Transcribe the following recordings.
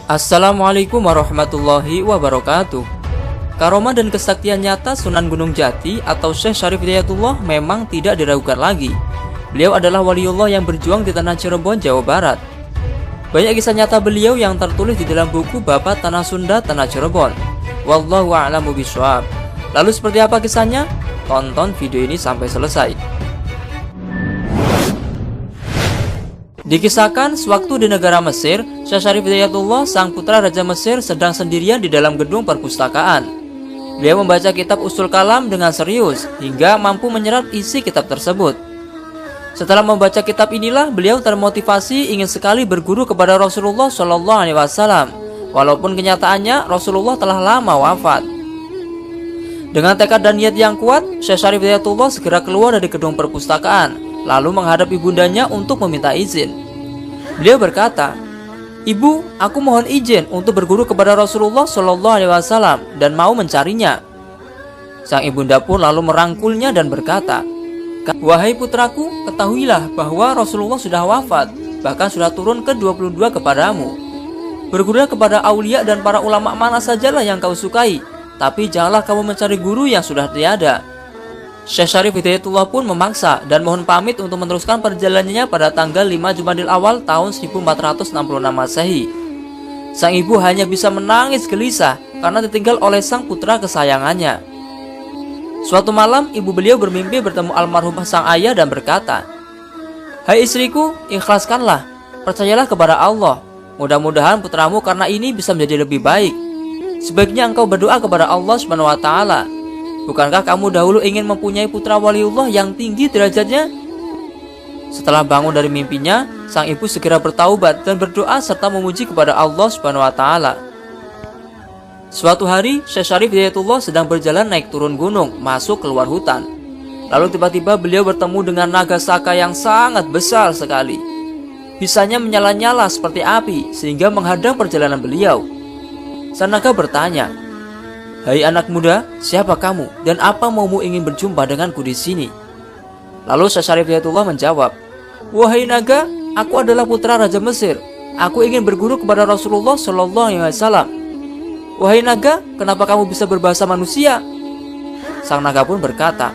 Assalamualaikum warahmatullahi wabarakatuh. Karomah dan kesaktian nyata Sunan Gunung Jati atau Syekh Syarif Hidayatullah memang tidak diragukan lagi. Beliau adalah waliullah yang berjuang di tanah Cirebon, Jawa Barat. Banyak kisah nyata beliau yang tertulis di dalam buku Bapak Tanah Sunda Tanah Cirebon. Wallahu a'lamu bishawab. Lalu seperti apa kisahnya? Tonton video ini sampai selesai. Dikisahkan sewaktu di negara Mesir, Syekh Syarif Hidayatullah sang putra Raja Mesir sedang sendirian di dalam gedung perpustakaan. Beliau membaca kitab Ushul Kalam dengan serius hingga mampu menyerap isi kitab tersebut. Setelah membaca kitab inilah beliau termotivasi ingin sekali berguru kepada Rasulullah SAW. Walaupun kenyataannya Rasulullah telah lama wafat. Dengan tekad dan niat yang kuat, Syekh Syarif Hidayatullah segera keluar dari gedung perpustakaan, lalu menghadap ibundanya untuk meminta izin. Beliau berkata, "Ibu, aku mohon izin untuk berguru kepada Rasulullah SAW dan mau mencarinya." Sang ibunda pun lalu merangkulnya dan berkata, "Wahai putraku, ketahuilah bahwa Rasulullah sudah wafat, bahkan sudah turun ke 22 kepadamu. Bergurulah kepada aulia dan para ulama mana sajalah yang kau sukai, tapi janganlah kamu mencari guru yang sudah tiada." Syekh Syarif Hidayatullah pun memaksa dan mohon pamit untuk meneruskan perjalanannya pada tanggal 5 Jumadil Awal tahun 1466 Masehi. Sang ibu hanya bisa menangis gelisah karena ditinggal oleh sang putra kesayangannya. Suatu malam, ibu beliau bermimpi bertemu almarhum sang ayah dan berkata, "Hai istriku, ikhlaskanlah, percayalah kepada Allah. Mudah-mudahan putramu karena ini bisa menjadi lebih baik. Sebaiknya engkau berdoa kepada Allah SWT. Bukankah kamu dahulu ingin mempunyai putra waliullah yang tinggi derajatnya?" Setelah bangun dari mimpinya, sang ibu segera bertaubat dan berdoa serta memuji kepada Allah SWT. Suatu hari, Syekh Syarif Hidayatullah sedang berjalan naik turun gunung, masuk keluar hutan. Lalu tiba-tiba beliau bertemu dengan naga saka yang sangat besar sekali. Bisanya menyala-nyala seperti api sehingga menghadang perjalanan beliau. Sang naga bertanya, "Hai anak muda, siapa kamu dan apa maumu ingin berjumpa denganku di sini?" Lalu Syekh Syarif Hidayatullah menjawab, "Wahai naga, aku adalah putra Raja Mesir. Aku ingin berguru kepada Rasulullah SAW." "Wahai naga, kenapa kamu bisa berbahasa manusia?" Sang naga pun berkata,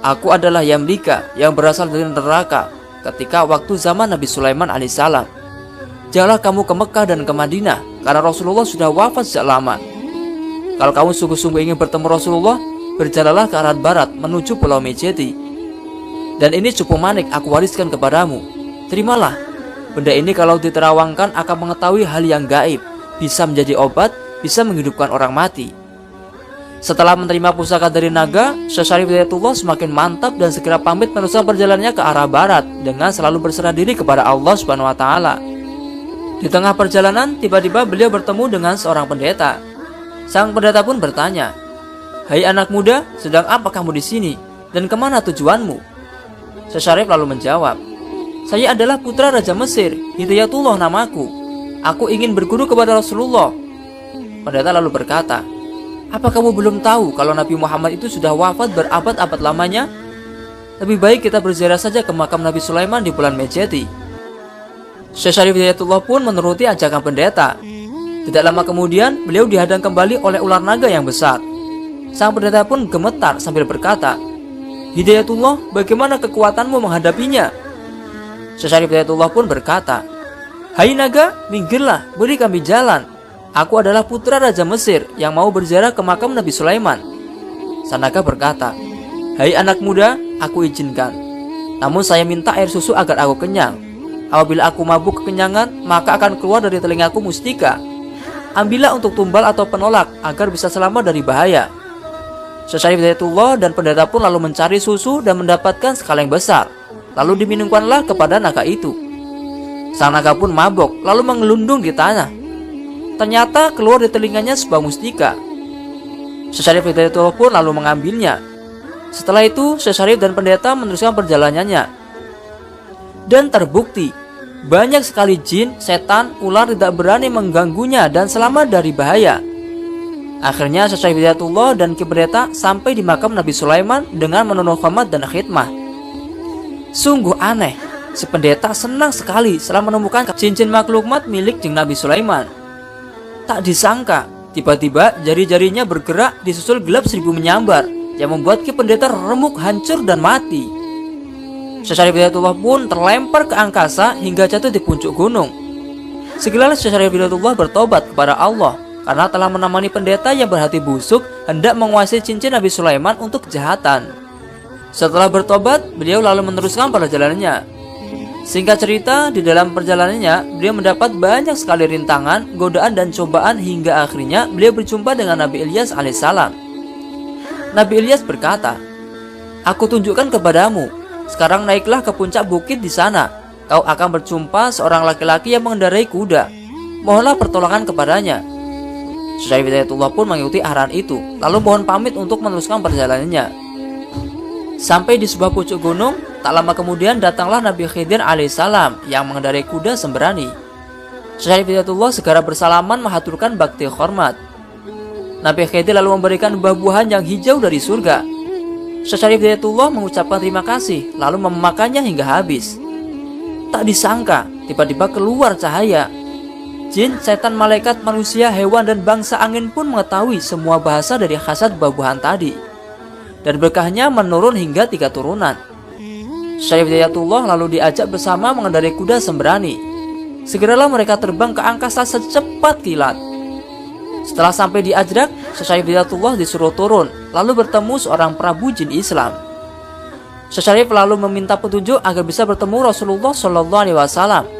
"Aku adalah Yamlika yang berasal dari neraka ketika waktu zaman Nabi Sulaiman alaihissalam. Janganlah kamu ke Mekah dan ke Madinah karena Rasulullah sudah wafat sejak lama. Kalau kamu sungguh-sungguh ingin bertemu Rasulullah, berjalanlah ke arah barat menuju Pulau Mejeti. Dan ini cupu manik aku wariskan kepadamu. Terimalah. Benda ini kalau diterawangkan akan mengetahui hal yang gaib, bisa menjadi obat, bisa menghidupkan orang mati." Setelah menerima pusaka dari naga, Syekh Syarif Hidayatullah semakin mantap dan segera pamit meneruskan perjalanannya ke arah barat dengan selalu berserah diri kepada Allah SWT. Di tengah perjalanan, tiba-tiba beliau bertemu dengan seorang pendeta. Sang pendeta pun bertanya, "Hai anak muda, sedang apa kamu di sini dan kemana tujuanmu?" Syekh Syarif lalu menjawab, "Saya adalah putra Raja Mesir, Hidayatullah namaku. Aku ingin berguru kepada Rasulullah." Pendeta lalu berkata, "Apa kamu belum tahu kalau Nabi Muhammad itu sudah wafat berabad-abad lamanya? Lebih baik kita berziarah saja ke makam Nabi Sulaiman di bulan Mejeti." Syekh Syarif Hidayatullah pun menuruti ajakan pendeta. Tidak lama kemudian, beliau dihadang kembali oleh ular naga yang besar. Sang pendeta pun gemetar sambil berkata, "Hidayatullah, bagaimana kekuatanmu menghadapinya?" Syekh Syarif Hidayatullah pun berkata, "Hai naga, minggirlah, beri kami jalan. Aku adalah putra Raja Mesir yang mau berziarah ke makam Nabi Sulaiman." Sang naga berkata, "Hai anak muda, aku izinkan. Namun saya minta air susu agar aku kenyang. Apabila aku mabuk kekenyangan, maka akan keluar dari telingaku mustika. Ambillah untuk tumbal atau penolak agar bisa selamat dari bahaya." Syekh Syarif Hidayatullah dan pendeta pun lalu mencari susu dan mendapatkan sekaleng besar. Lalu diminumkanlah kepada naga itu. Sang naga pun mabok lalu mengelundung di tanah. Ternyata keluar di telinganya sebuah mustika. Syekh Syarif Hidayatullah pun lalu mengambilnya. Setelah itu Syekh Syarif dan pendeta meneruskan perjalanannya. Dan terbukti banyak sekali jin, setan, ular tidak berani mengganggunya dan selamat dari bahaya. Akhirnya Syekh Syarif Hidayatullah dan pendeta sampai di makam Nabi Sulaiman dengan menunaikan khomat dan khidmah. Sungguh aneh, si pendeta senang sekali setelah menemukan cincin maklukmat milik Jeng Nabi Sulaiman. Tak disangka, tiba-tiba jari-jarinya bergerak disusul gelap 1000 menyambar yang membuat ki pendeta remuk, hancur dan mati. Syekh Syarif Hidayatullah pun terlempar ke angkasa hingga jatuh di puncak gunung. Segera Syekh Syarif Hidayatullah bertobat kepada Allah karena telah menemani pendeta yang berhati busuk hendak menguasai cincin Nabi Sulaiman untuk kejahatan. Setelah bertobat, beliau lalu meneruskan perjalanannya. Singkat cerita, di dalam perjalanannya, beliau mendapat banyak sekali rintangan, godaan dan cobaan hingga akhirnya beliau berjumpa dengan Nabi Ilyas alaihissalam. Nabi Ilyas berkata, "Aku tunjukkan kepadamu, sekarang naiklah ke puncak bukit di sana. Kau akan berjumpa seorang laki-laki yang mengendarai kuda. Mohonlah pertolongan kepadanya." Syekh Hidayatullah pun mengikuti arahan itu, lalu mohon pamit untuk meneruskan perjalanannya. Sampai di sebuah pucuk gunung, tak lama kemudian datanglah Nabi Khidir alaihissalam yang mengendarai kuda sembrani. Syekh Hidayatullah segera bersalaman menghaturkan bakti hormat. Nabi Khidir lalu memberikan buah-buahan yang hijau dari surga. Syekh Hidayatullah mengucapkan terima kasih, lalu memakannya hingga habis. Tak disangka, tiba-tiba keluar cahaya. Jin, setan, malaikat, manusia, hewan, dan bangsa angin pun mengetahui semua bahasa dari khasat buah-buahan tadi. Dan berkahnya menurun hingga 3 turunan. Syekh Hidayatullah lalu diajak bersama mengendarai kuda sembrani. Segeralah mereka terbang ke angkasa secepat kilat. Setelah sampai di Ajrak, Syekh Hidayatullah disuruh turun, lalu bertemu seorang prabu jin Islam. Syekh lalu meminta petunjuk agar bisa bertemu Rasulullah SAW.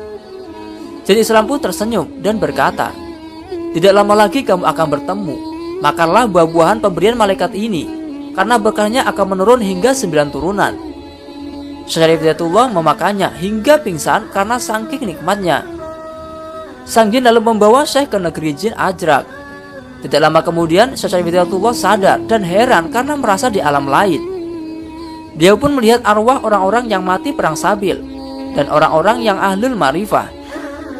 Jin Islam pun tersenyum dan berkata, "Tidak lama lagi kamu akan bertemu. Makanlah buah-buahan pemberian malaikat ini, karena berkahnya akan menurun hingga 9 turunan." Syekh Hidayatullah memakannya hingga pingsan karena saking nikmatnya. Sang jin lalu membawa Syekh ke negeri jin Ajrak. Tidak lama kemudian Syekh Hidayatullah sadar dan heran karena merasa di alam lain. Dia pun melihat arwah orang-orang yang mati perang Sabil dan orang-orang yang ahlul ma'rifah.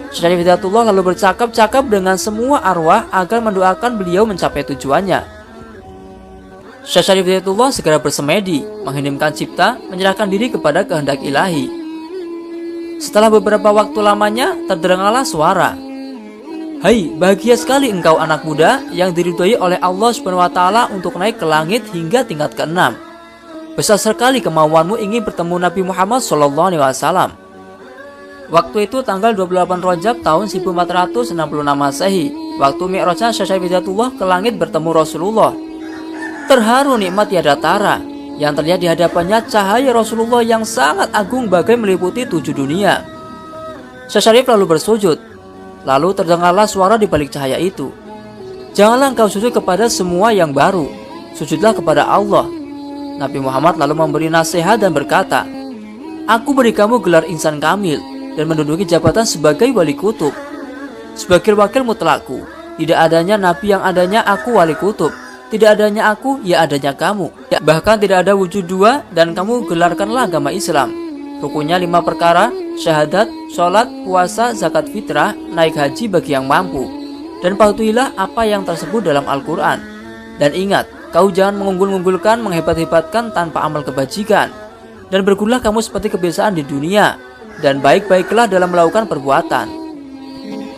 Syekh Hidayatullah lalu bercakap-cakap dengan semua arwah agar mendoakan beliau mencapai tujuannya. Syekh Hidayatullah segera bersemedi, mengheningkan cipta, menyerahkan diri kepada kehendak ilahi. Setelah beberapa waktu lamanya, terdengarlah suara, "Hai, bahagia sekali engkau anak muda yang diridhoi oleh Allah SWT untuk naik ke langit hingga tingkat ke-6. Besar sekali kemauanmu ingin bertemu Nabi Muhammad SAW." Waktu itu tanggal 28 Rajab tahun 1466 Masehi, waktu Mi'rajnya Syekh Hidayatullah ke langit bertemu Rasulullah. Terharu nikmat tiada tara, yang terlihat di hadapannya cahaya Rasulullah yang sangat agung bagai meliputi 7 dunia. Syekh Syarif lalu bersujud. Lalu terdengarlah suara di balik cahaya itu, "Janganlah engkau sujud kepada semua yang baru, sujudlah kepada Allah." Nabi Muhammad lalu memberi nasihat dan berkata, "Aku beri kamu gelar insan kamil dan menduduki jabatan sebagai wali kutub. Sebagai wakil mutlakku, tidak adanya nabi yang adanya aku wali kutub. Tidak adanya aku, ya adanya kamu. Bahkan tidak ada wujud dua, dan kamu gelarkanlah agama Islam. Rukunnya 5 perkara, syahadat, sholat, puasa, zakat fitrah, naik haji bagi yang mampu. Dan patuhilah apa yang tersebut dalam Al-Quran. Dan ingat, kau jangan mengunggul-unggulkan, menghebat-hebatkan tanpa amal kebajikan. Dan bergululah kamu seperti kebiasaan di dunia, dan baik-baiklah dalam melakukan perbuatan."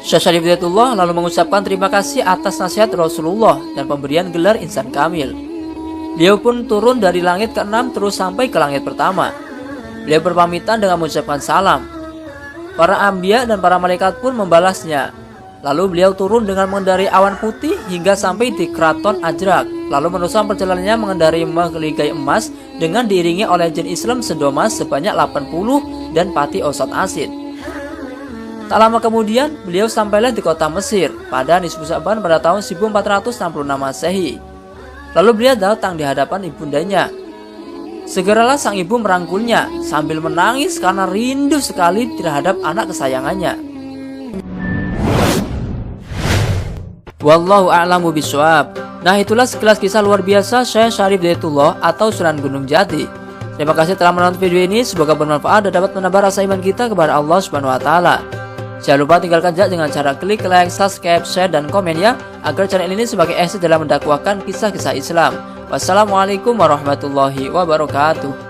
Syekh Hidayatullah lalu mengucapkan terima kasih atas nasihat Rasulullah dan pemberian gelar insan kamil. Beliau pun turun dari langit ke-6 terus sampai ke langit pertama. Beliau berpamitan dengan mengucapkan salam. Para anbiya dan para malaikat pun membalasnya. Lalu beliau turun dengan mengendarai awan putih hingga sampai di keraton Ajrak. Lalu meneruskan perjalanannya mengendarai meligai emas dengan diiringi oleh jin Islam sedomas sebanyak 80 dan pati osat asid. Tak lama kemudian, beliau sampailah di kota Mesir pada nisfu Sa'ban pada tahun 1466 Masehi. Lalu beliau datang di hadapan ibundanya. Segeralah sang ibu merangkulnya sambil menangis karena rindu sekali terhadap anak kesayangannya. Wallahu a'lamu bishawab. Nah, itulah sekilas kisah luar biasa Syekh Syarif Hidayatullah atau Sunan Gunung Jati. Terima kasih telah menonton video ini, semoga bermanfaat dan dapat menambah rasa iman kita kepada Allah Subhanahu wa taala. Jangan lupa tinggalkan jejak dengan cara klik like, subscribe, share, dan komen ya, agar channel ini sebagai asset dalam mendakwahkan kisah-kisah Islam. Wassalamualaikum warahmatullahi wabarakatuh.